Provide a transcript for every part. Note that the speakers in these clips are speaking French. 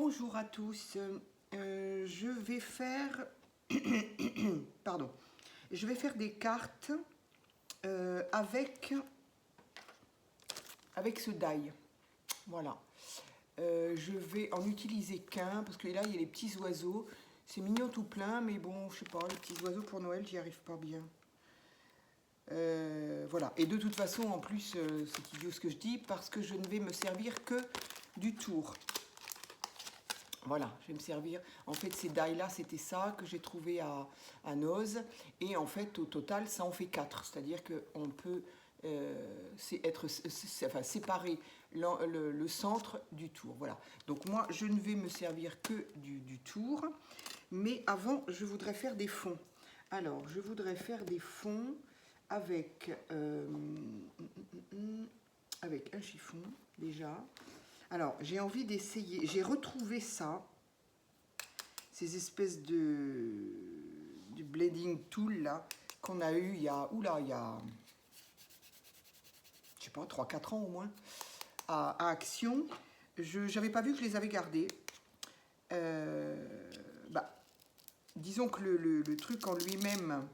Bonjour à tous. Je vais faire pardon. Je vais faire des cartes avec ce die. Voilà. Je vais en utiliser qu'un parce que là il y a les petits oiseaux. C'est mignon tout plein, mais bon, je sais pas, les petits oiseaux pour Noël, j'y arrive pas bien. Voilà. Et de toute façon, en plus, c'est idiot ce que je dis, parce que je ne vais me servir que du tour. Voilà, je vais me servir. En fait, ces die-là, c'était ça que j'ai trouvé à Noz. Et en fait, au total, ça en fait 4. C'est-à-dire qu'on peut séparer le centre du tour. Voilà. Donc moi, je ne vais me servir que du tour. Mais avant, je voudrais faire des fonds. Alors, je voudrais faire des fonds avec un chiffon, déjà. Alors, j'ai envie d'essayer, j'ai retrouvé ça, ces espèces de blending tool là, qu'on a eu il y a, je sais pas, 3-4 ans au moins, à Action. Je n'avais pas vu que je les avais gardés. Disons que le truc en lui-même,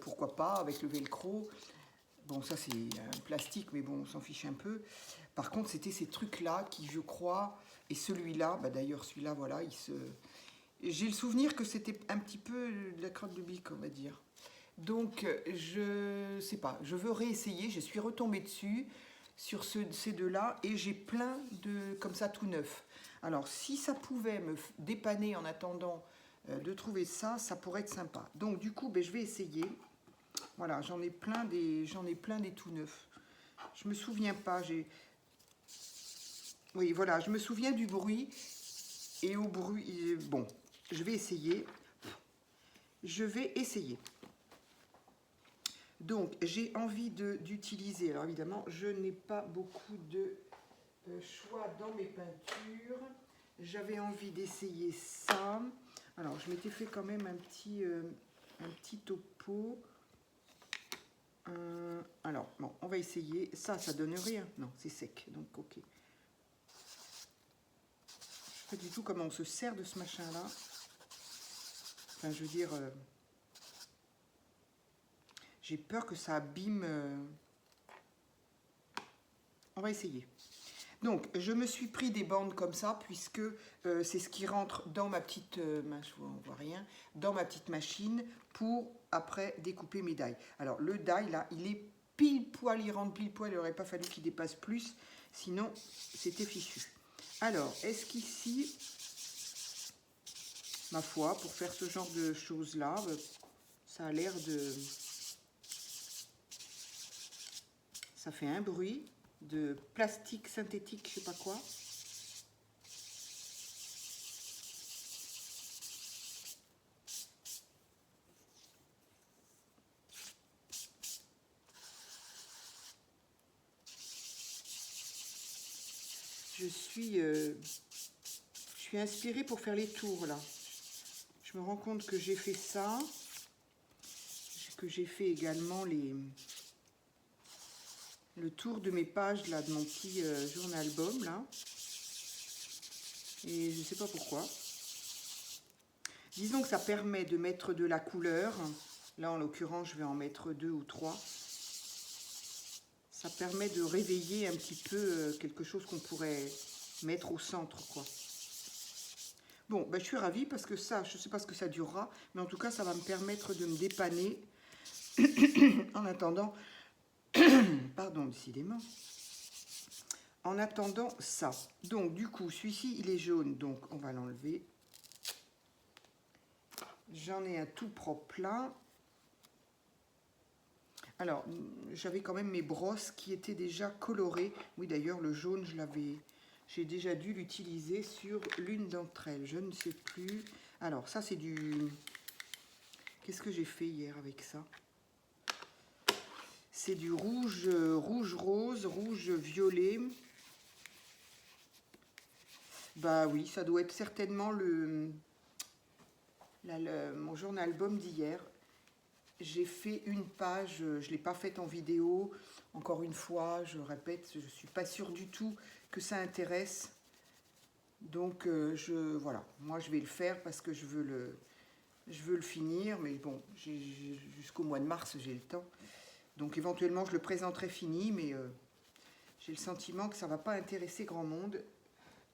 pourquoi pas, avec le velcro. Bon, ça c'est un plastique, mais bon, on s'en fiche un peu. Par contre, c'était ces trucs-là qui, je crois, et celui-là, d'ailleurs, celui-là, voilà, j'ai le souvenir que c'était un petit peu de la crotte de bique, on va dire. Donc, je sais pas, je veux réessayer. Je suis retombée dessus, sur ces deux-là, et j'ai plein de, comme ça, tout neuf. Alors, si ça pouvait me dépanner en attendant de trouver ça, ça pourrait être sympa. Donc, du coup, je vais essayer. Voilà, j'en ai plein des tout neufs. Je me souviens pas, oui, voilà, je me souviens du bruit. Et au bruit, bon, je vais essayer. Donc, j'ai envie d'utiliser, alors évidemment, je n'ai pas beaucoup de choix dans mes peintures. J'avais envie d'essayer ça. Alors, je m'étais fait quand même un petit topo. Alors, bon, on va essayer. Ça donne rien. Non, c'est sec, donc ok. Je sais pas du tout comment on se sert de ce machin-là. Enfin, je veux dire, j'ai peur que ça abîme. On va essayer. Donc, je me suis pris des bandes comme ça, puisque c'est ce qui rentre dans ma petite, on voit rien, dans ma petite machine, pour après découper mes die. Alors, le die, là, il est pile poil, il rentre pile poil, il n'aurait pas fallu qu'il dépasse plus, sinon, c'était fichu. Alors, est-ce qu'ici, ma foi, pour faire ce genre de choses-là, ça a l'air de... Ça fait un bruit de plastique synthétique, je sais pas quoi. Je suis inspirée pour faire les tours là. Je me rends compte que j'ai fait ça, que j'ai fait également le tour de mes pages là, de mon petit journal album là. Et je ne sais pas pourquoi. Disons que ça permet de mettre de la couleur. Là en l'occurrence je vais en mettre 2 ou 3. Ça permet de réveiller un petit peu quelque chose qu'on pourrait mettre au centre, quoi. Bon, je suis ravie parce que ça, je ne sais pas ce que ça durera, mais en tout cas, ça va me permettre de me dépanner en attendant, pardon, décidément, en attendant ça. Donc, du coup, celui-ci, il est jaune, donc on va l'enlever. J'en ai un tout propre là. Alors, j'avais quand même mes brosses qui étaient déjà colorées. Oui, d'ailleurs, le jaune, j'ai déjà dû l'utiliser sur l'une d'entre elles. Je ne sais plus. Alors, ça, c'est du... Qu'est-ce que j'ai fait hier avec ça? C'est du rouge, rouge rose, rouge violet. Bah oui, ça doit être certainement mon journal album d'hier. J'ai fait une page, je ne l'ai pas faite en vidéo. Encore une fois, je répète, je ne suis pas sûre du tout que ça intéresse. Donc, voilà, moi je vais le faire parce que je veux le finir, mais bon, jusqu'au mois de mars, j'ai le temps. Donc éventuellement, je le présenterai fini, mais j'ai le sentiment que ça ne va pas intéresser grand monde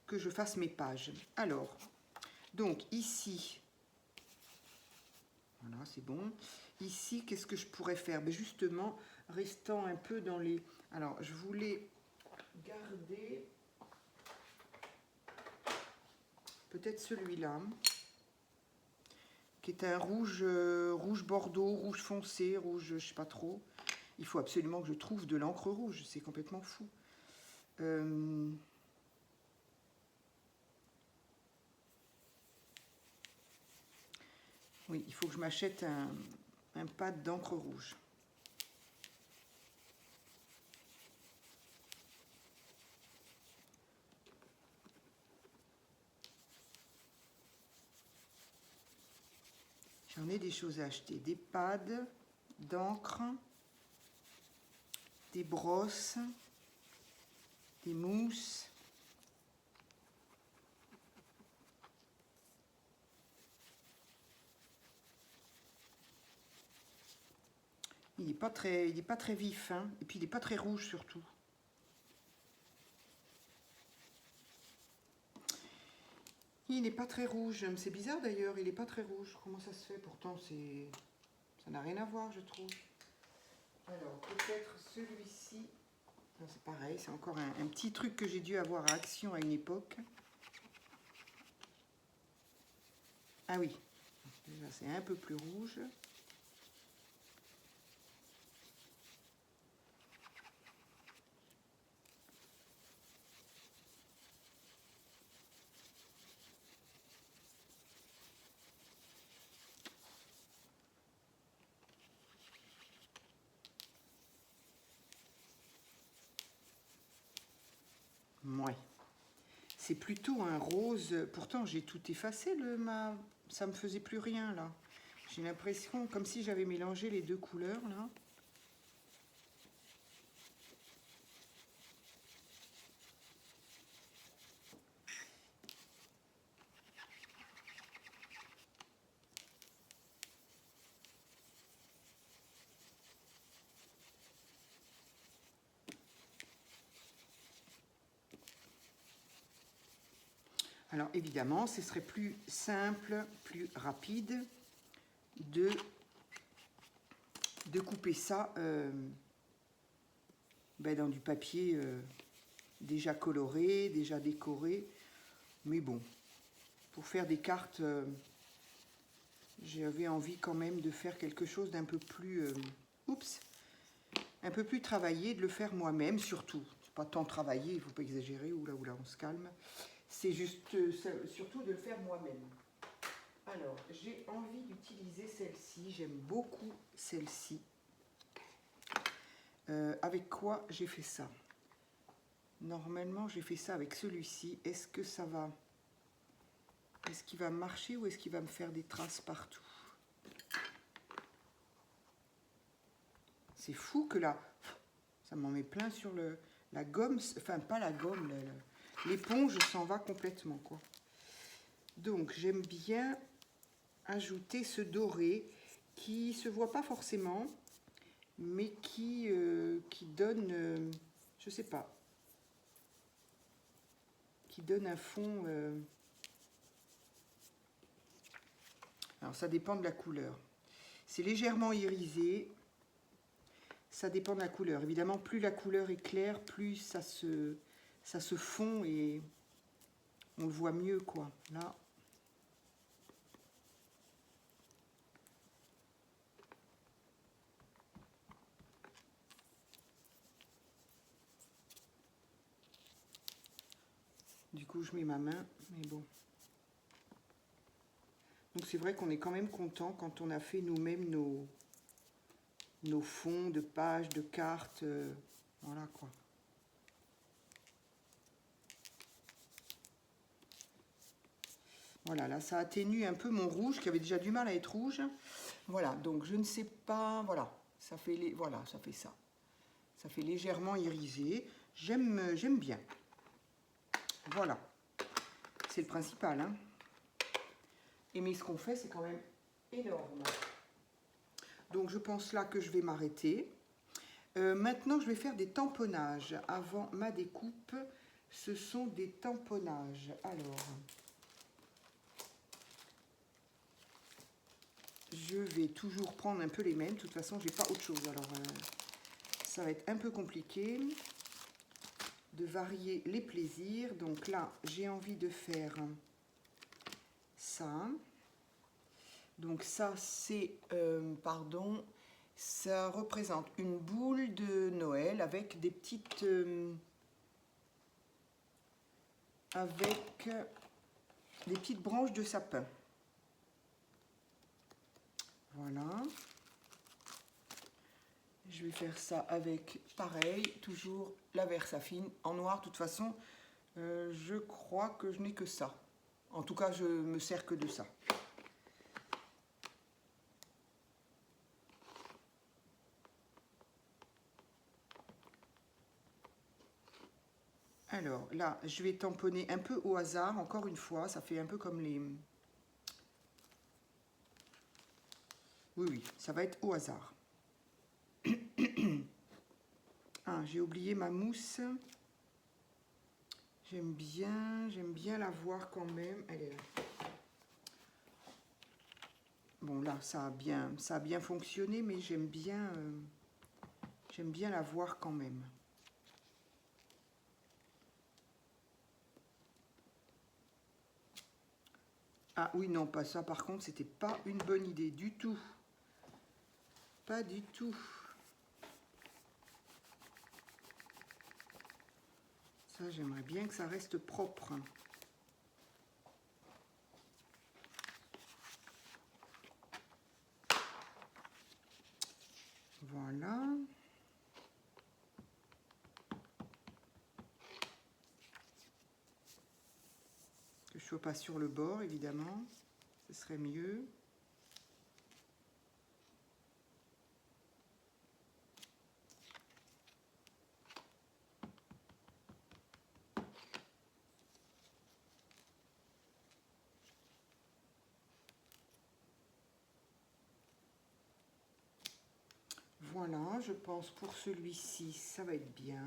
que je fasse mes pages. Alors, donc ici, voilà, c'est bon. Ici, qu'est-ce que je pourrais faire? Ben justement, restant un peu dans les... Alors, je voulais garder peut-être celui-là, qui est un rouge, rouge bordeaux, rouge foncé, rouge, je sais pas trop. Il faut absolument que je trouve de l'encre rouge, c'est complètement fou. Oui, il faut que je m'achète un pad d'encre rouge. J'en ai des choses à acheter, des pads d'encre, des brosses, des mousses. Il n'est pas très vif, hein, et puis il n'est pas très rouge surtout. Il n'est pas très rouge, c'est bizarre d'ailleurs, il n'est pas très rouge. Comment ça se fait? Pourtant, ça n'a rien à voir, je trouve. Alors, peut-être celui-ci. C'est pareil, c'est encore un petit truc que j'ai dû avoir à Action à une époque. Ah oui, déjà c'est un peu plus rouge. Ouais. C'est plutôt un rose. Pourtant, j'ai tout effacé. Ça me faisait plus rien, là. J'ai l'impression comme si j'avais mélangé les deux couleurs, là. Alors, évidemment, ce serait plus simple, plus rapide de couper ça dans du papier déjà coloré, déjà décoré. Mais bon, pour faire des cartes, j'avais envie quand même de faire quelque chose d'un peu plus... un peu plus travaillé, de le faire moi-même surtout. C'est pas tant travaillé, il ne faut pas exagérer, oula, on se calme. C'est juste surtout de le faire moi-même. Alors, j'ai envie d'utiliser celle-ci, j'aime beaucoup celle-ci. Avec quoi j'ai fait ça? Normalement, j'ai fait ça avec celui-ci. Est-ce que ça va... Est-ce qu'il va marcher ou est-ce qu'il va me faire des traces partout? C'est fou que là, ça m'en met plein sur la gomme, enfin pas la gomme, l'éponge s'en va complètement, quoi. Donc, j'aime bien ajouter ce doré qui se voit pas forcément, mais qui donne, je sais pas, qui donne un fond. Alors, ça dépend de la couleur. C'est légèrement irisé. Ça dépend de la couleur. Évidemment, plus la couleur est claire, plus ça se fond et on le voit mieux, quoi. Là. Du coup, je mets ma main, mais bon. Donc, c'est vrai qu'on est quand même content quand on a fait nous-mêmes nos fonds de pages, de cartes. Voilà, quoi. Voilà, là, ça atténue un peu mon rouge, qui avait déjà du mal à être rouge. Voilà, donc je ne sais pas, voilà, ça fait ça. Ça fait légèrement irisé. J'aime bien. Voilà. C'est le principal, hein. Et mais ce qu'on fait, c'est quand même énorme. Donc je pense là que je vais m'arrêter. Maintenant, je vais faire des tamponnages. Avant ma découpe, ce sont des tamponnages. Alors, je vais toujours prendre un peu les mêmes. De toute façon, j'ai pas autre chose. Alors, ça va être un peu compliqué de varier les plaisirs. Donc là, j'ai envie de faire ça. Donc ça, c'est, pardon, ça représente une boule de Noël avec des petites, branches de sapin. Voilà. Je vais faire ça avec, pareil, toujours la Versafine en noir. De toute façon, je crois que je n'ai que ça. En tout cas, je me sers que de ça. Alors là, je vais tamponner un peu au hasard, encore une fois. Ça fait un peu comme les... Oui, ça va être au hasard. Ah, j'ai oublié ma mousse. J'aime bien la voir quand même. Elle est là. Bon, là, ça a bien fonctionné, mais j'aime bien la voir quand même. Ah oui, non, pas ça. Par contre, c'était pas une bonne idée du tout. Pas du tout. Ça, j'aimerais bien que ça reste propre. Voilà. Que je ne sois pas sur le bord, évidemment. Ce serait mieux. Voilà, je pense pour celui-ci, ça va être bien.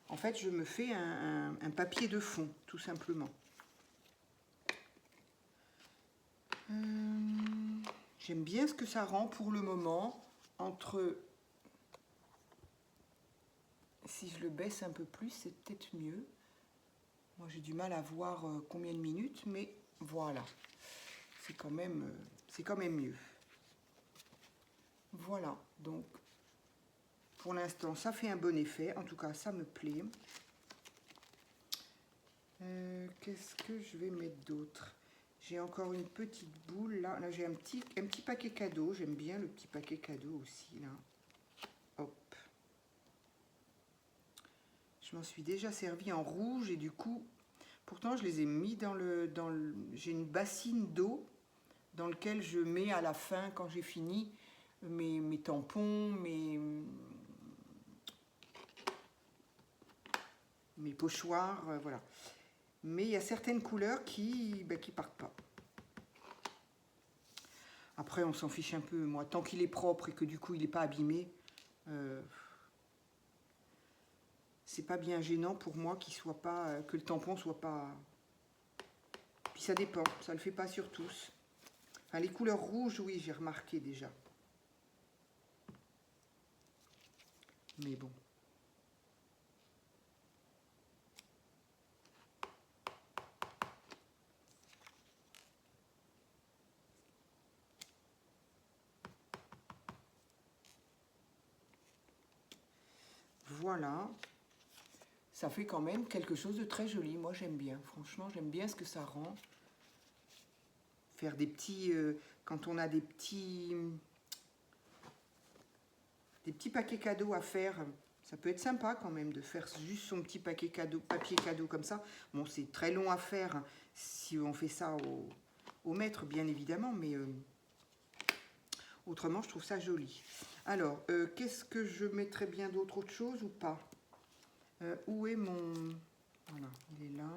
En fait, je me fais un papier de fond, tout simplement. J'aime bien ce que ça rend pour le moment. Si je le baisse un peu plus, c'est peut-être mieux. Moi, j'ai du mal à voir combien de minutes, mais voilà. C'est quand même mieux. Voilà, donc pour l'instant, ça fait un bon effet. En tout cas, ça me plaît. Qu'est-ce que je vais mettre d'autre? J'ai encore une petite boule là. Là, j'ai un petit paquet cadeau. J'aime bien le petit paquet cadeau aussi là. Hop. Je m'en suis déjà servi en rouge et du coup, pourtant je les ai mis j'ai une bassine d'eau dans lequel je mets à la fin, quand j'ai fini, mes tampons, mes pochoirs, voilà. Mais il y a certaines couleurs qui partent pas. Après, on s'en fiche un peu. Moi, tant qu'il est propre et que du coup, il n'est pas abîmé, c'est pas bien gênant pour moi que le tampon soit pas... Puis ça dépend, ça le fait pas sur tous. Enfin, les couleurs rouges, oui, j'ai remarqué déjà. Mais bon. Voilà. Ça fait quand même quelque chose de très joli. Moi, j'aime bien. Franchement, j'aime bien ce que ça rend. Faire des petits... quand on a des petits paquets cadeaux à faire, ça peut être sympa quand même de faire juste son petit papier cadeau comme ça. Bon, c'est très long à faire si on fait ça au mètre, bien évidemment, mais autrement, je trouve ça joli. Alors, qu'est-ce que je mettrais bien d'autre, autre chose ou pas? Où est mon... Voilà, il est là.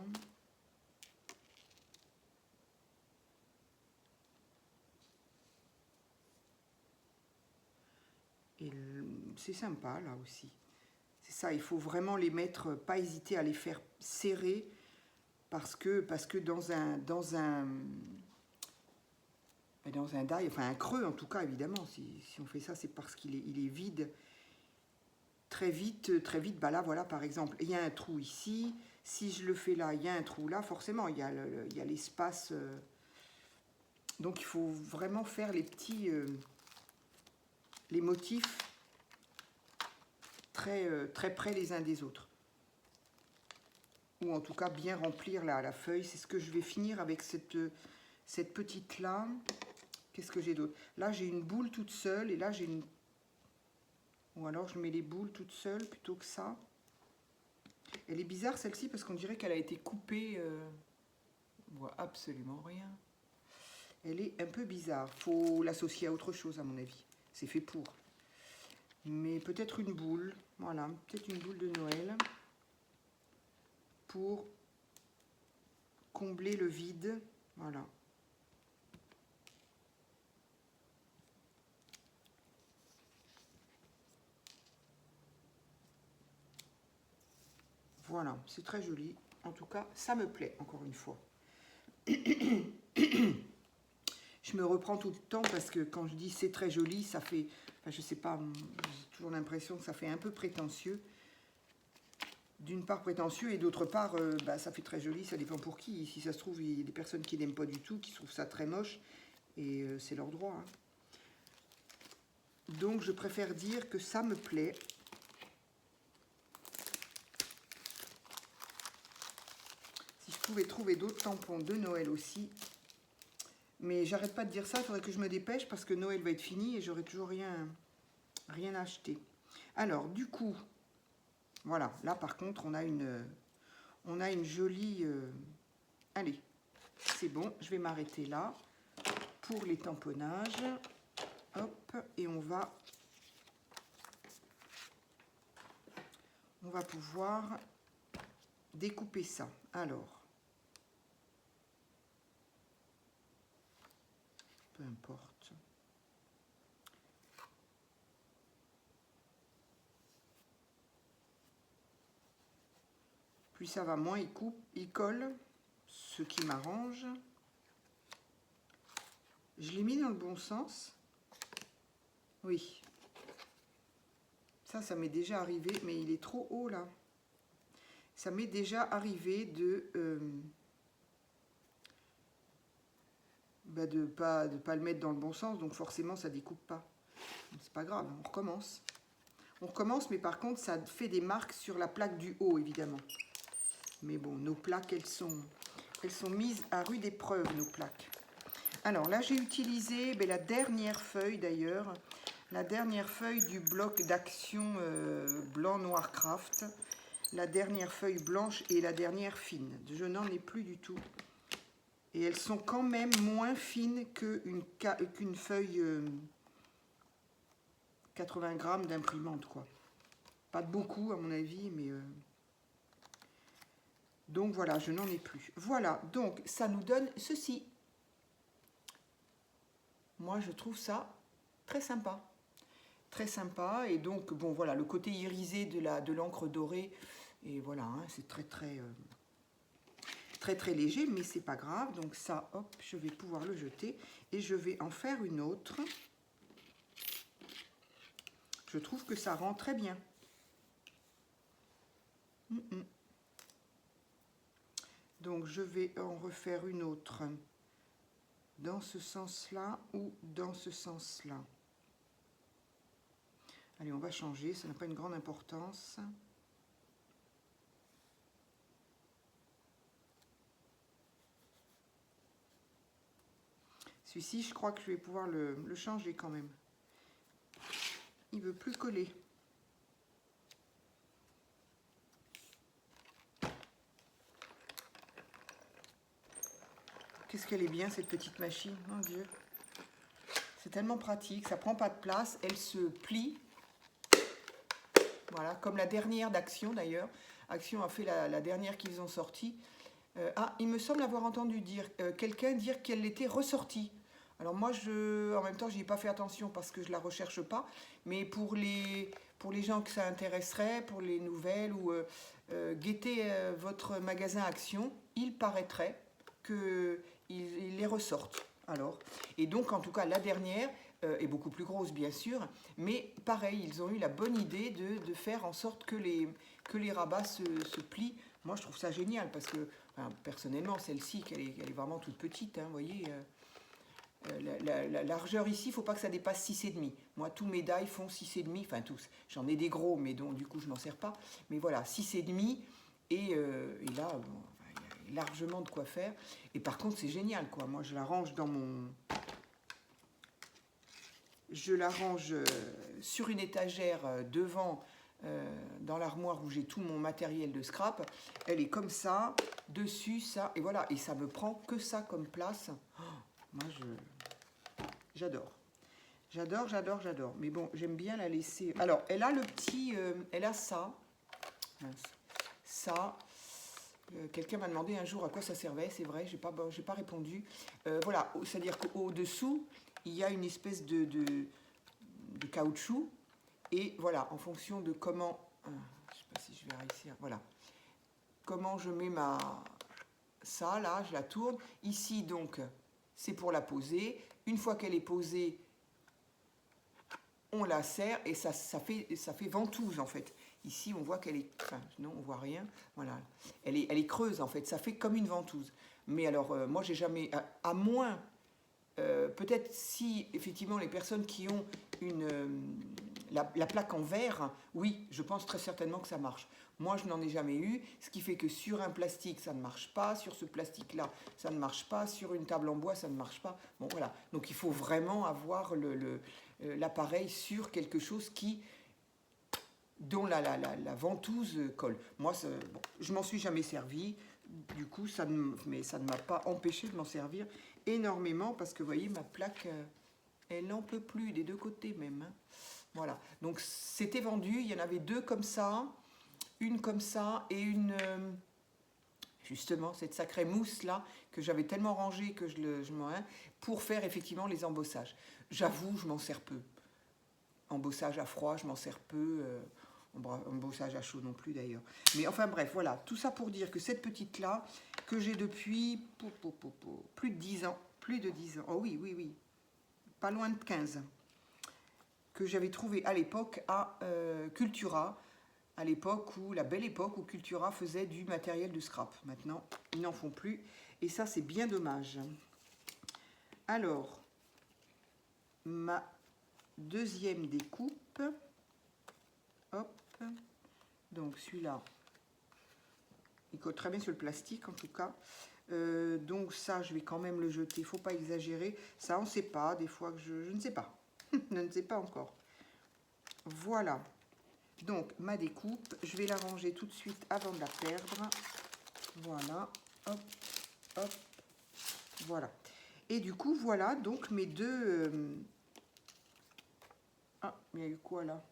Et c'est sympa là aussi. C'est ça, il faut vraiment les mettre, pas hésiter à les faire serrer parce que dans un die, enfin un creux en tout cas évidemment, si on fait ça c'est parce qu'il est, il est vide. Très vite, bah là voilà par exemple, il y a un trou ici, si je le fais là, il y a un trou là, forcément il y a l'espace. Donc il faut vraiment faire les petits, les motifs très près les uns des autres. Ou en tout cas bien remplir la feuille. C'est ce que je vais finir avec cette petite là. Qu'est-ce que j'ai d'autre? Là j'ai une boule toute seule et là j'ai une... Ou alors je mets les boules toutes seules plutôt que ça. Elle est bizarre celle-ci parce qu'on dirait qu'elle a été coupée. On voit absolument rien. Elle est un peu bizarre. Faut l'associer à autre chose à mon avis. C'est fait pour. Mais peut-être une boule. Voilà, peut-être une boule de Noël. Pour combler le vide. Voilà. Voilà, c'est très joli. En tout cas, ça me plaît, encore une fois. Je me reprends tout le temps parce que quand je dis c'est très joli, ça fait... Enfin, je sais pas, j'ai toujours l'impression que ça fait un peu prétentieux. D'une part prétentieux et d'autre part, bah, ça fait très joli, ça dépend pour qui. Si ça se trouve, il y a des personnes qui n'aiment pas du tout, qui trouvent ça très moche. Et c'est leur droit. Hein. Donc, je préfère dire que ça me plaît. Si je pouvais trouver d'autres tampons de Noël aussi. Mais j'arrête pas de dire ça, il faudrait que je me dépêche parce que Noël va être fini et j'aurai toujours rien acheté. Alors, du coup, voilà. Là, par contre, on a une jolie... Allez, c'est bon, je vais m'arrêter là pour les tamponnages. Hop, et on va pouvoir découper ça. Alors, peu importe. Plus ça va, moins il coupe, il colle, ce qui m'arrange. Je l'ai mis dans le bon sens. Oui. Ça m'est déjà arrivé, mais il est trop haut là. Ça m'est déjà arrivé de pas le mettre dans le bon sens, donc forcément ça découpe pas. C'est pas grave, on recommence. On recommence, mais par contre ça fait des marques sur la plaque du haut évidemment. Mais bon, nos plaques elles sont mises à rude épreuve, nos plaques. Alors là j'ai utilisé la dernière feuille d'ailleurs, la dernière feuille du bloc d'action blanc noir craft. La dernière feuille blanche et la dernière fine. Je n'en ai plus du tout. Et elles sont quand même moins fines qu'une feuille 80 grammes d'imprimante, quoi. Pas de beaucoup, à mon avis, mais... Donc voilà, je n'en ai plus. Voilà, donc ça nous donne ceci. Moi, je trouve ça très sympa. Très sympa. Et donc, bon, voilà, le côté irisé de l'encre dorée. Et voilà, hein, c'est très léger, mais c'est pas grave. Donc ça, hop, je vais pouvoir le jeter. Et je vais en faire une autre. Je trouve que ça rend très bien. Donc je vais en refaire une autre dans ce sens-là ou dans ce sens-là. Allez, on va changer, ça n'a pas une grande importance. Celui-ci, je crois que je vais pouvoir le changer quand même. Il ne veut plus coller. Qu'est-ce qu'elle est bien, cette petite machine, mon Dieu. C'est tellement pratique, ça prend pas de place, elle se plie. Voilà, comme la dernière d'Action d'ailleurs. Action a fait la dernière qu'ils ont sortie. Ah, il me semble avoir entendu dire quelqu'un dire qu'elle était ressortie. Alors moi, en même temps, j'y ai pas fait attention parce que je la recherche pas. Mais pour les gens que ça intéresserait, pour les nouvelles ou guettez votre magasin Action, il paraîtrait qu'il les ressorte. Alors, et donc en tout cas la dernière est beaucoup plus grosse bien sûr, mais pareil, ils ont eu la bonne idée de faire en sorte que les rabats se plient. Moi je trouve ça génial parce que enfin, personnellement celle-ci, elle est vraiment toute petite, hein, vous voyez. La largeur ici, il ne faut pas que ça dépasse 6,5. Moi, tous mes die font 6,5, enfin tous. J'en ai des gros, mais dont du coup je m'en sers pas. Mais voilà, 6,5. Et là, bon, il y a largement de quoi faire. Et par contre, c'est génial, quoi. Moi, je la range dans mon... Je la range sur une étagère devant, dans l'armoire où j'ai tout mon matériel de scrap. Elle est comme ça, dessus, ça, et voilà. Et ça me prend que ça comme place. Oh, moi, j'adore. J'adore, j'adore, j'adore. Mais bon, j'aime bien la laisser... Alors, elle a le petit... elle a ça. Ça... quelqu'un m'a demandé un jour à quoi ça servait, c'est vrai, j'ai pas répondu. Voilà, c'est-à-dire qu'au-dessous, il y a une espèce de caoutchouc. Et voilà, en fonction de comment... je ne sais pas si je vais réussir. Voilà. Comment je mets ça, là, je la tourne. Ici, donc, c'est pour la poser. Une fois qu'elle est posée, on la serre et ça fait ventouse, en fait. Ici, on voit qu'elle est... Enfin, non, on voit rien. Voilà. Elle est creuse, en fait. Ça fait comme une ventouse. Mais alors, moi, j'ai jamais... À moins... peut-être si, effectivement, les personnes qui ont la plaque en verre, oui, je pense très certainement que ça marche. Moi, je n'en ai jamais eu, ce qui fait que sur un plastique, ça ne marche pas. Sur ce plastique-là, ça ne marche pas. Sur une table en bois, ça ne marche pas. Bon, voilà. Donc, il faut vraiment avoir l'appareil sur quelque chose dont la ventouse colle. Moi, bon, je m'en suis jamais servi. Du coup, mais ça ne m'a pas empêché de m'en servir énormément parce que, vous voyez, ma plaque, elle n'en peut plus, des deux côtés même. Hein. Voilà. Donc, c'était vendu. Il y en avait deux comme ça, une comme ça et une... justement, cette sacrée mousse-là que j'avais tellement rangée que pour faire effectivement les embossages. J'avoue, je m'en sers peu. Embossage à froid, je m'en sers peu. Embossage à chaud non plus d'ailleurs. Mais enfin bref, voilà. Tout ça pour dire que cette petite-là, que j'ai depuis plus de 10 ans. Plus de 10 ans. Oh oui, oui, oui. Pas loin de 15. Que j'avais trouvé à l'époque à Cultura. À l'époque où, la belle époque où Cultura faisait du matériel de scrap. Maintenant, ils n'en font plus. Et ça, c'est bien dommage. Alors, ma deuxième découpe. Hop. Donc celui-là, il colle très bien sur le plastique en tout cas. Donc ça, je vais quand même le jeter. Il ne faut pas exagérer. Ça, on ne sait pas. Des fois que je ne sais pas. Je ne sais pas encore. Voilà. Donc ma découpe, je vais la ranger tout de suite avant de la perdre. Voilà. Hop, hop. Voilà. Et du coup, voilà donc mes deux... Ah, il y a eu quoi là?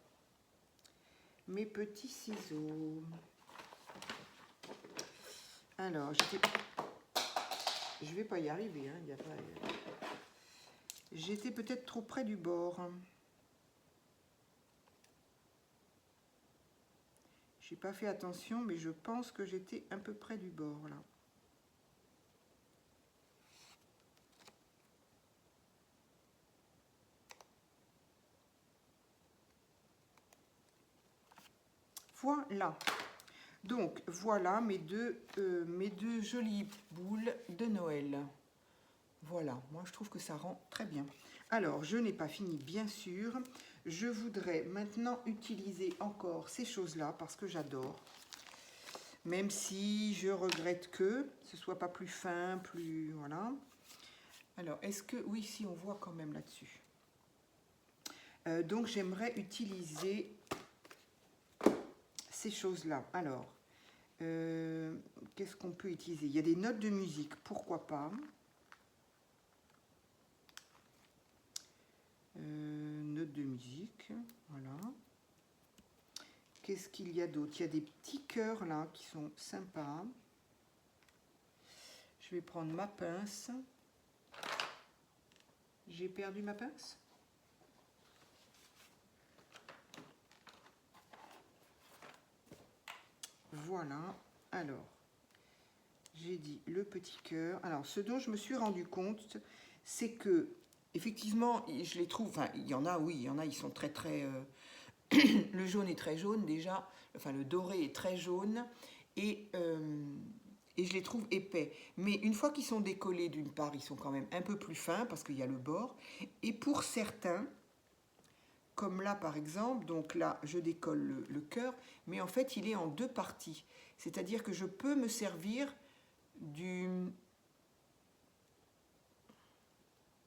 Mes petits ciseaux. Alors, je vais pas y arriver. Hein, j'étais peut-être trop près du bord. J'ai pas fait attention, mais je pense que j'étais un peu près du bord là. Voilà. Donc, voilà mes deux jolies boules de Noël. Voilà, moi je trouve que ça rend très bien. Alors, je n'ai pas fini, bien sûr. Je voudrais maintenant utiliser encore ces choses-là parce que j'adore. Même si je regrette que ce soit pas plus fin, plus... Voilà. Alors, est-ce que... Oui, si, on voit quand même là-dessus. Donc, j'aimerais utiliser ces choses-là. Alors, qu'est-ce qu'on peut utiliser? Il y a des notes de musique, pourquoi pas. Notes de musique, voilà. Qu'est-ce qu'il y a d'autre? Il y a des petits cœurs là qui sont sympas. Je vais prendre ma pince. J'ai perdu ma pince? Voilà. Alors, j'ai dit le petit cœur. Alors, ce dont je me suis rendu compte, c'est que, effectivement, je les trouve, enfin, il y en a, oui, il y en a, ils sont très, très... le jaune est très jaune, déjà. Enfin, le doré est très jaune. Et je les trouve épais. Mais une fois qu'ils sont décollés, d'une part, ils sont quand même un peu plus fins, parce qu'il y a le bord. Et pour certains, comme là, par exemple, donc là, je décolle le cœur, mais en fait, il est en deux parties. C'est-à-dire que je peux me servir du...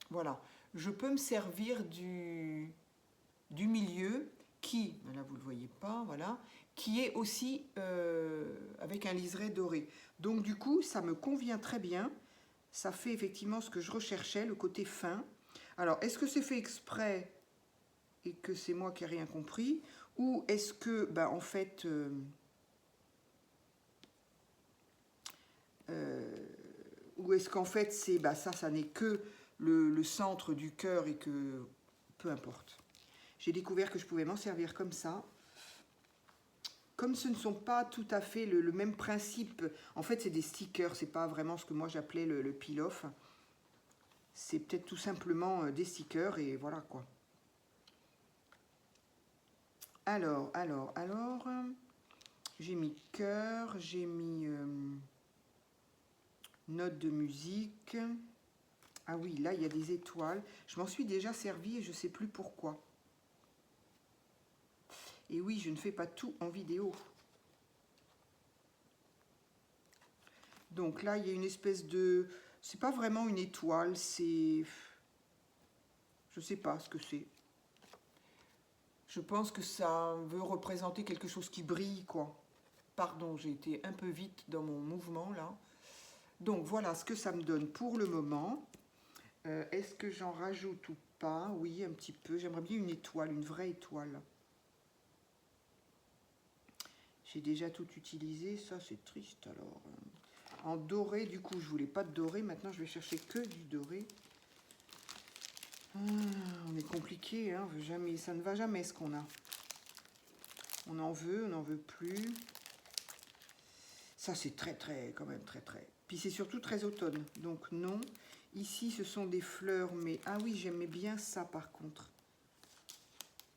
Voilà. Je peux me servir du milieu qui, là vous ne le voyez pas, voilà, qui est aussi avec un liseré doré. Donc du coup, ça me convient très bien. Ça fait effectivement ce que je recherchais, le côté fin. Alors, est-ce que c'est fait exprès et que c'est moi qui n'ai rien compris? Ou est-ce que, ben, en fait... ou est-ce qu'en fait, c'est bah, ça n'est que le centre du cœur et que... Peu importe. J'ai découvert que je pouvais m'en servir comme ça. Comme ce ne sont pas tout à fait le même principe, en fait c'est des stickers, c'est pas vraiment ce que moi j'appelais le peel-off. C'est peut-être tout simplement des stickers et voilà quoi. Alors, j'ai mis cœur, j'ai mis note de musique. Ah oui, là il y a des étoiles. Je m'en suis déjà servi et je ne sais plus pourquoi. Et oui, je ne fais pas tout en vidéo. Donc là, il y a une espèce de... C'est pas vraiment une étoile, c'est... Je sais pas ce que c'est. Je pense que ça veut représenter quelque chose qui brille, quoi. Pardon, j'ai été un peu vite dans mon mouvement, là. Donc, voilà ce que ça me donne pour le moment. Est-ce que j'en rajoute ou pas? Oui, un petit peu. J'aimerais bien une étoile, une vraie étoile. J'ai déjà tout utilisé. Ça, c'est triste, alors. En doré, du coup, je voulais pas de doré. Maintenant, je vais chercher que du doré. On est compliqué, hein, jamais, ça ne va jamais ce qu'on a. On en veut plus. Ça c'est très quand même très. Puis c'est surtout très automne, donc non. Ici ce sont des fleurs, mais ah oui j'aimais bien ça par contre.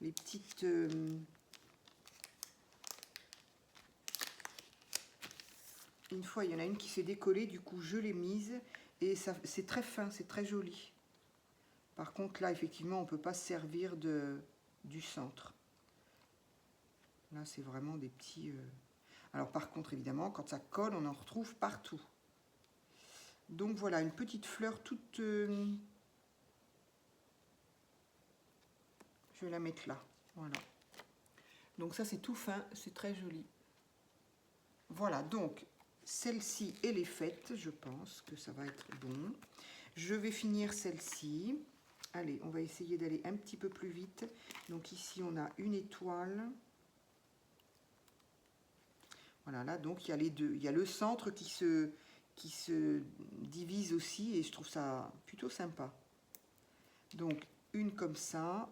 Les petites... Une fois il y en a une qui s'est décollée, du coup je l'ai mise. Et c'est très fin, c'est très joli. Par contre là effectivement on ne peut pas se servir du centre. Là, c'est vraiment des petits... Alors, par contre, évidemment, quand ça colle, on en retrouve partout. Donc, voilà, une petite fleur toute... Je vais la mettre là. Voilà. Donc, ça, c'est tout fin. C'est très joli. Voilà, donc, celle-ci, elle est faite. Je pense que ça va être bon. Je vais finir celle-ci. Allez, on va essayer d'aller un petit peu plus vite. Donc, ici, on a une étoile. Voilà, là, donc, il y a les deux. Il y a le centre qui se divise aussi et je trouve ça plutôt sympa. Donc, une comme ça.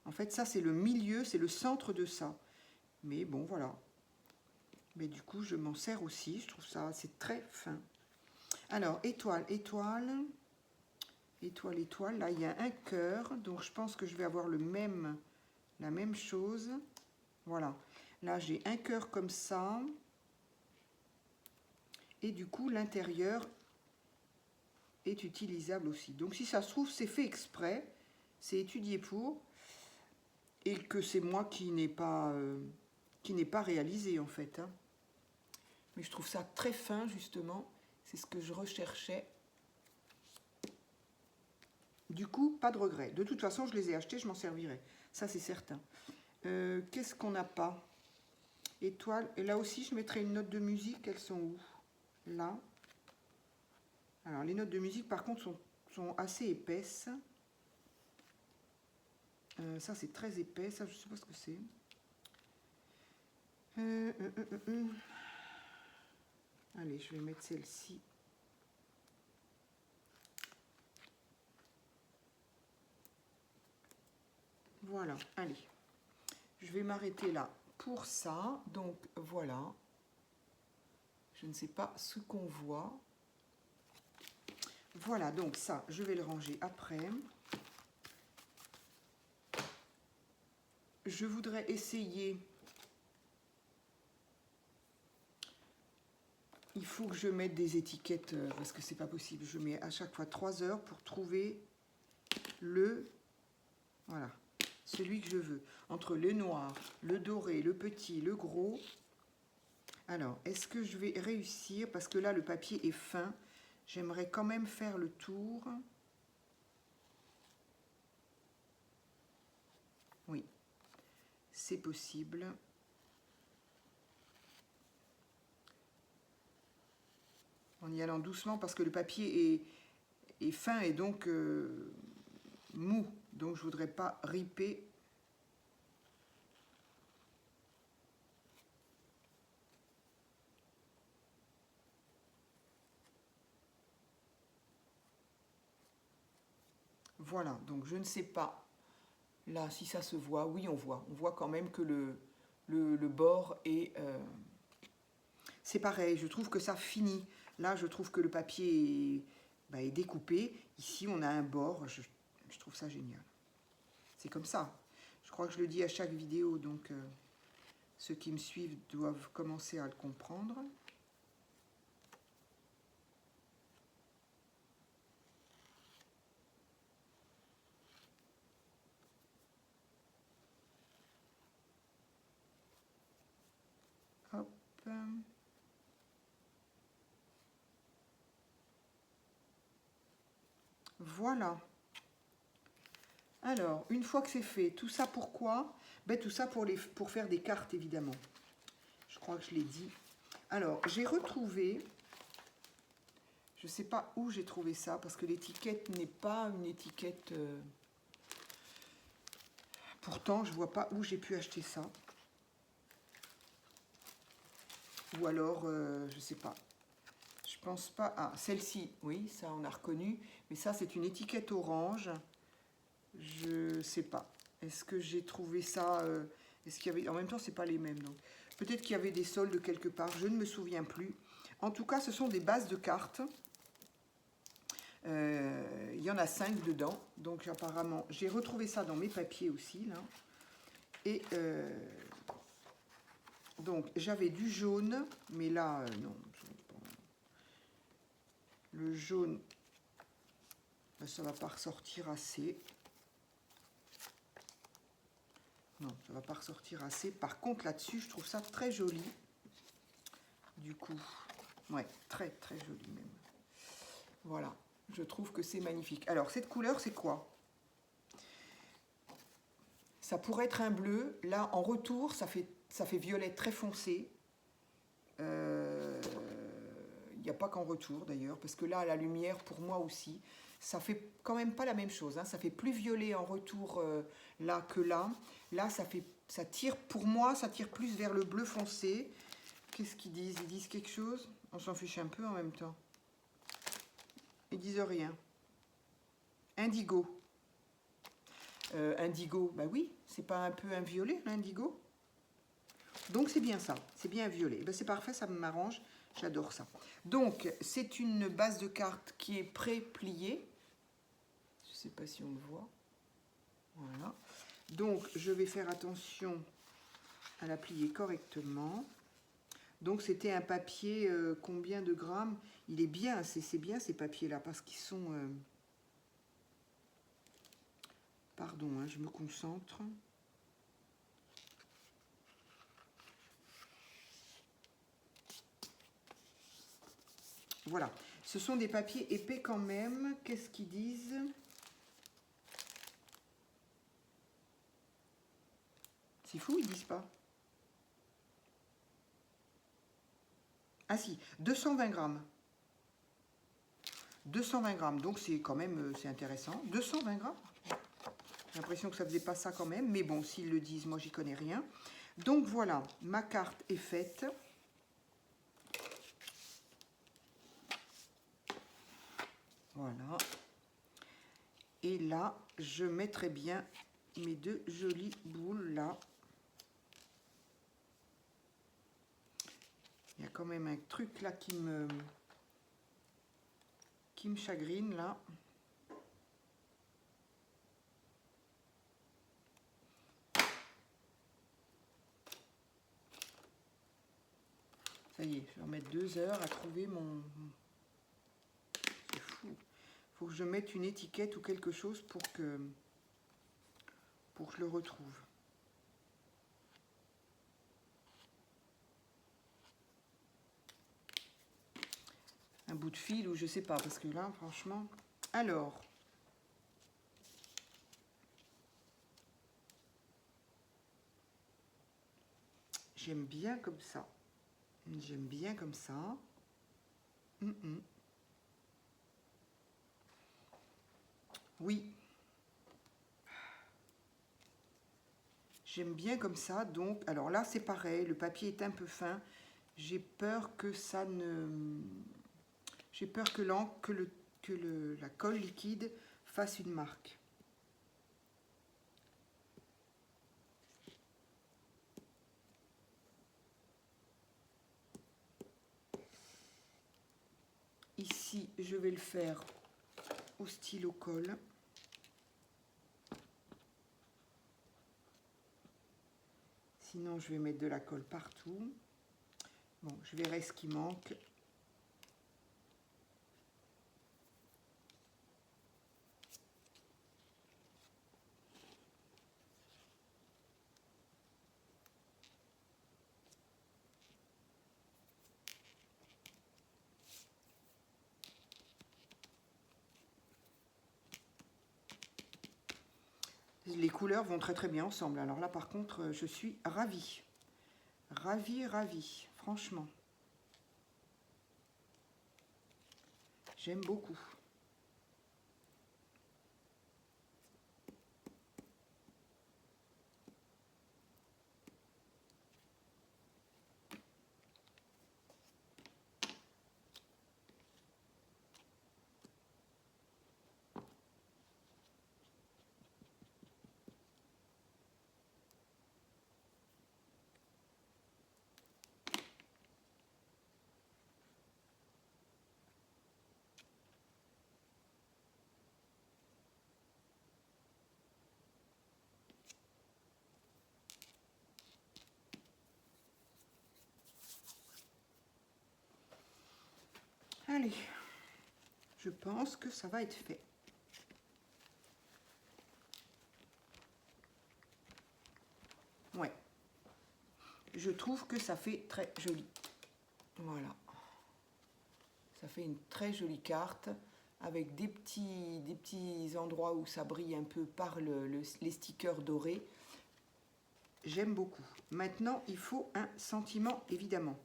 En fait, ça, c'est le milieu, c'est le centre de ça. Mais bon, voilà. Mais du coup, je m'en sers aussi. Je trouve ça, c'est très fin. Alors, étoile. Là, il y a un cœur. Donc, je pense que je vais avoir la même chose. Voilà. Là, j'ai un cœur comme ça. Et du coup, l'intérieur est utilisable aussi. Donc, si ça se trouve, c'est fait exprès. C'est étudié pour. Et que c'est moi qui n'ai pas réalisé, en fait. Hein. Mais je trouve ça très fin, justement. C'est ce que je recherchais. Du coup, pas de regret. De toute façon, je les ai achetés, je m'en servirai. Ça, c'est certain. Qu'est-ce qu'on n'a pas? Étoile. Et là aussi, je mettrai une note de musique. Elles sont où? Là. Alors, les notes de musique, par contre, sont assez épaisses. Ça, c'est très épais. Ça, je ne sais pas ce que c'est. Allez, je vais mettre celle-ci. Voilà, allez. Je vais m'arrêter là pour ça. Donc, voilà. Je ne sais pas ce qu'on voit. Voilà, donc ça, je vais le ranger après. Je voudrais essayer... Il faut que je mette des étiquettes, parce que c'est pas possible. Je mets à chaque fois 3 heures pour trouver le... Voilà, celui que je veux. Entre le noir, le doré, le petit, le gros. Alors, est-ce que je vais réussir? Parce que là, le papier est fin. J'aimerais quand même faire le tour. Oui, c'est possible. En y allant doucement, parce que le papier est fin et donc mou. Donc, je ne voudrais pas riper. Voilà, donc je ne sais pas, là, si ça se voit. Oui, on voit. On voit quand même que le bord est... C'est pareil, je trouve que ça finit. Là, je trouve que le papier est découpé. Ici, on a un bord. Je trouve ça génial. C'est comme ça. Je crois que je le dis à chaque vidéo, donc ceux qui me suivent doivent commencer à le comprendre. Hop. Voilà. Alors, une fois que c'est fait, tout ça pourquoi? Tout ça pour faire des cartes, évidemment. Je crois que je l'ai dit. Alors, j'ai retrouvé... Je ne sais pas où j'ai trouvé ça, parce que l'étiquette n'est pas une étiquette... Pourtant, je ne vois pas où j'ai pu acheter ça. Ou alors, je ne sais pas. Je pense pas... Ah, celle-ci, oui, ça on a reconnu. Mais ça, c'est une étiquette orange. Je sais pas. Est-ce que j'ai trouvé ça... Est-ce qu'il y avait... En même temps, c'est pas les mêmes. Donc, peut-être qu'il y avait des soldes quelque part. Je ne me souviens plus. En tout cas, ce sont des bases de cartes. Il y en a 5 dedans. Donc, apparemment, j'ai retrouvé ça dans mes papiers aussi, là. Et... donc, j'avais du jaune. Mais là, non. Le jaune... ça va pas ressortir assez. Non, ça va pas ressortir assez. Par contre, là-dessus, je trouve ça très joli. Du coup, ouais, très très joli même. Voilà, je trouve que c'est magnifique. Alors, cette couleur, c'est quoi? Ça pourrait être un bleu. Là, en retour, ça fait violet très foncé. Il n'y a pas qu'en retour, d'ailleurs, parce que là, à la lumière, pour moi aussi, ça fait quand même pas la même chose. Hein. Ça fait plus violet en retour là que là. Là, ça tire, pour moi, ça tire plus vers le bleu foncé. Qu'est-ce qu'ils disent? Ils disent quelque chose? On s'en fiche un peu en même temps. Ils disent rien. Indigo. Indigo, bah oui, c'est pas un peu un violet, l'indigo? Donc c'est bien ça, c'est bien violet. C'est parfait, ça m'arrange, j'adore ça. Donc c'est une base de cartes qui est pré-pliée. Je ne sais pas si on le voit. Voilà. Donc je vais faire attention à la plier correctement. Donc c'était un papier, combien de grammes? Il est bien, c'est bien ces papiers-là, parce qu'ils sont... Pardon, hein, je me concentre. Voilà, ce sont des papiers épais quand même. Qu'est-ce qu'ils disent? C'est fou, ils disent pas. Ah si, 220 grammes. 220 grammes, donc c'est quand même, c'est intéressant. 220 grammes. J'ai l'impression que ça faisait pas ça quand même, mais bon, s'ils le disent, moi j'y connais rien. Donc voilà, ma carte est faite. Voilà. Et là, je mettrai bien mes deux jolies boules là. Il y a quand même un truc là qui me chagrine là. Ça y est, je vais en mettre 2 heures à trouver mon... C'est fou. Il faut que je mette une étiquette ou quelque chose pour que je le retrouve. Un bout de fil ou je sais pas, parce que là, franchement... Alors... J'aime bien comme ça. J'aime bien comme ça. Oui. J'aime bien comme ça. Donc, alors là, c'est pareil. Le papier est un peu fin. J'ai peur que ça ne... J'ai peur que la colle liquide fasse une marque. Ici, je vais le faire au stylo colle. Sinon, je vais mettre de la colle partout. Bon, je verrai ce qui manque. Les couleurs vont très très bien ensemble. Alors là, par contre, je suis ravie. Ravie, ravie, franchement. J'aime beaucoup. Allez, je pense que ça va être fait. Ouais. Je trouve que ça fait très joli. Voilà. Ça fait une très jolie carte avec des petits endroits où ça brille un peu par les stickers dorés. J'aime beaucoup. Maintenant, il faut un sentiment, évidemment.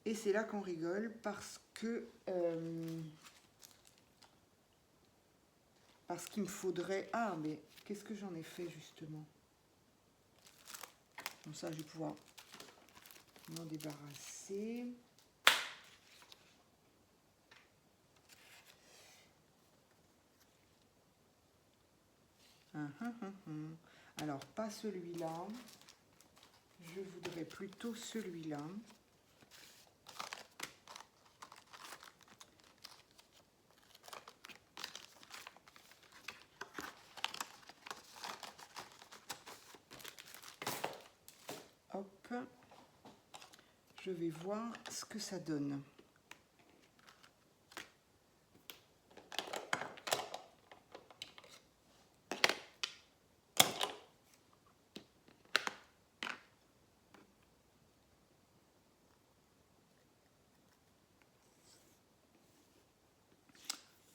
Et c'est là qu'on rigole parce que... parce qu'il me faudrait... Ah, mais qu'est-ce que j'en ai fait, justement? Comme ça, je vais pouvoir m'en débarrasser. Alors, pas celui-là. Je voudrais plutôt celui-là. Hop. Je vais voir ce que ça donne.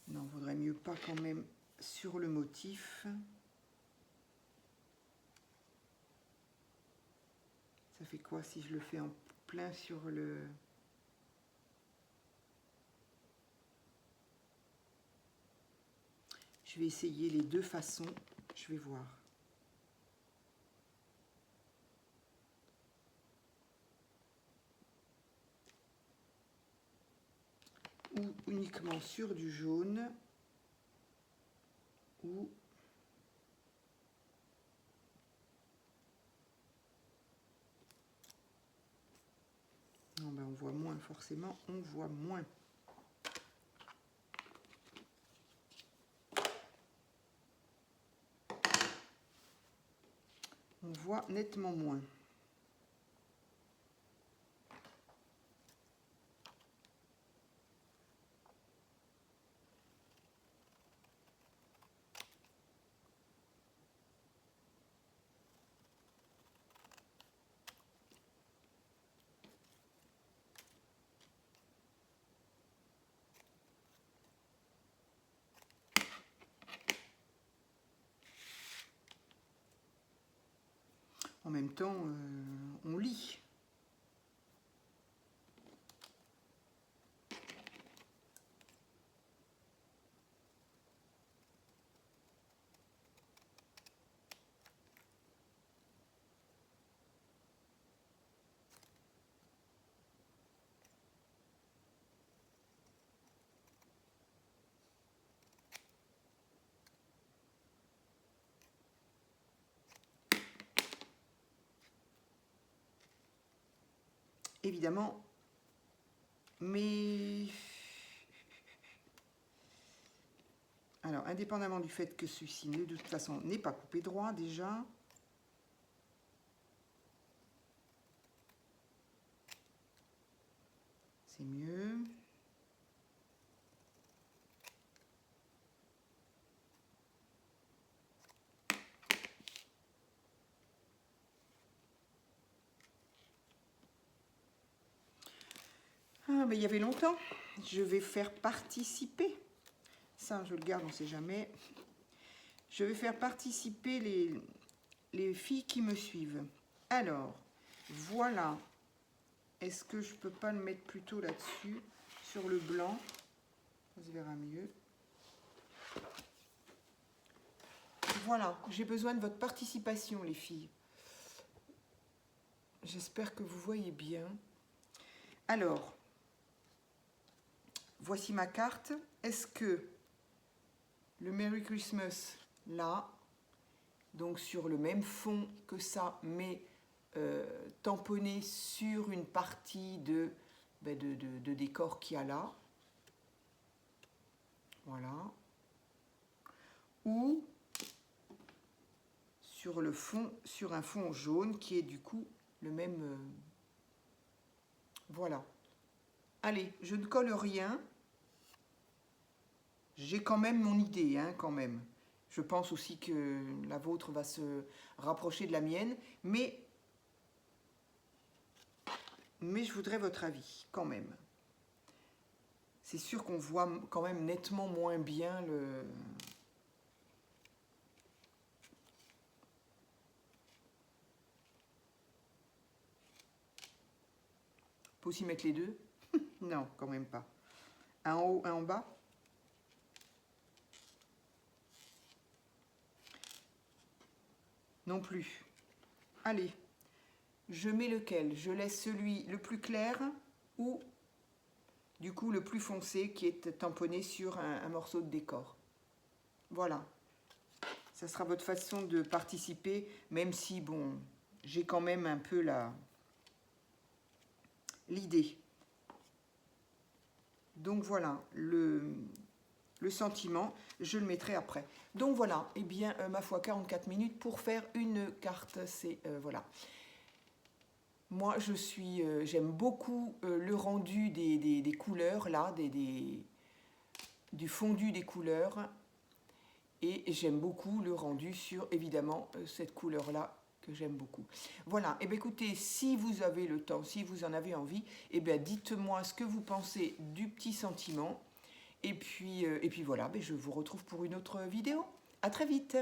Non, vaudrait mieux pas quand même sur le motif. Ça fait quoi si je le fais en plein sur le... Je vais essayer les deux façons. Je vais voir. Ou uniquement sur du jaune. Ou non, ben on voit moins, forcément, on voit moins. On voit nettement moins. En même temps, on lit. Évidemment, mais alors indépendamment du fait que celui-ci de toute façon n'est pas coupé droit déjà, c'est mieux. Ah, mais il y avait longtemps. Je vais faire participer. Ça, je le garde, on ne sait jamais. Je vais faire participer les filles qui me suivent. Alors, voilà. Est-ce que je peux pas le mettre plutôt là-dessus, sur le blanc? Ça se verra mieux. Voilà, j'ai besoin de votre participation, les filles. J'espère que vous voyez bien. Alors, voici ma carte. Est-ce que le Merry Christmas, là, donc sur le même fond que ça, mais tamponné sur une partie de décor qu'il y a là. Voilà. Ou sur le fond, sur un fond jaune qui est du coup le même... voilà. Allez, je ne colle rien. J'ai quand même mon idée, hein, quand même. Je pense aussi que la vôtre va se rapprocher de la mienne, mais je voudrais votre avis, quand même. C'est sûr qu'on voit quand même nettement moins bien le... On peut aussi mettre les deux. Non, quand même pas. Un en haut, un en bas. Non plus. Allez, je mets lequel? Je laisse celui le plus clair ou du coup le plus foncé qui est tamponné sur un morceau de décor. Voilà. Ça sera votre façon de participer, même si, bon, j'ai quand même un peu l'idée. Donc voilà, le sentiment, je le mettrai après. Donc voilà, eh bien, ma foi, 44 minutes pour faire une carte, c'est, voilà. Moi, j'aime beaucoup le rendu des couleurs, là, du fondu des couleurs. Et j'aime beaucoup le rendu sur, évidemment, cette couleur-là que j'aime beaucoup. Voilà, et bien écoutez, si vous avez le temps, si vous en avez envie, et bien dites-moi ce que vous pensez du petit sentiment. Et puis voilà, je vous retrouve pour une autre vidéo. À très vite.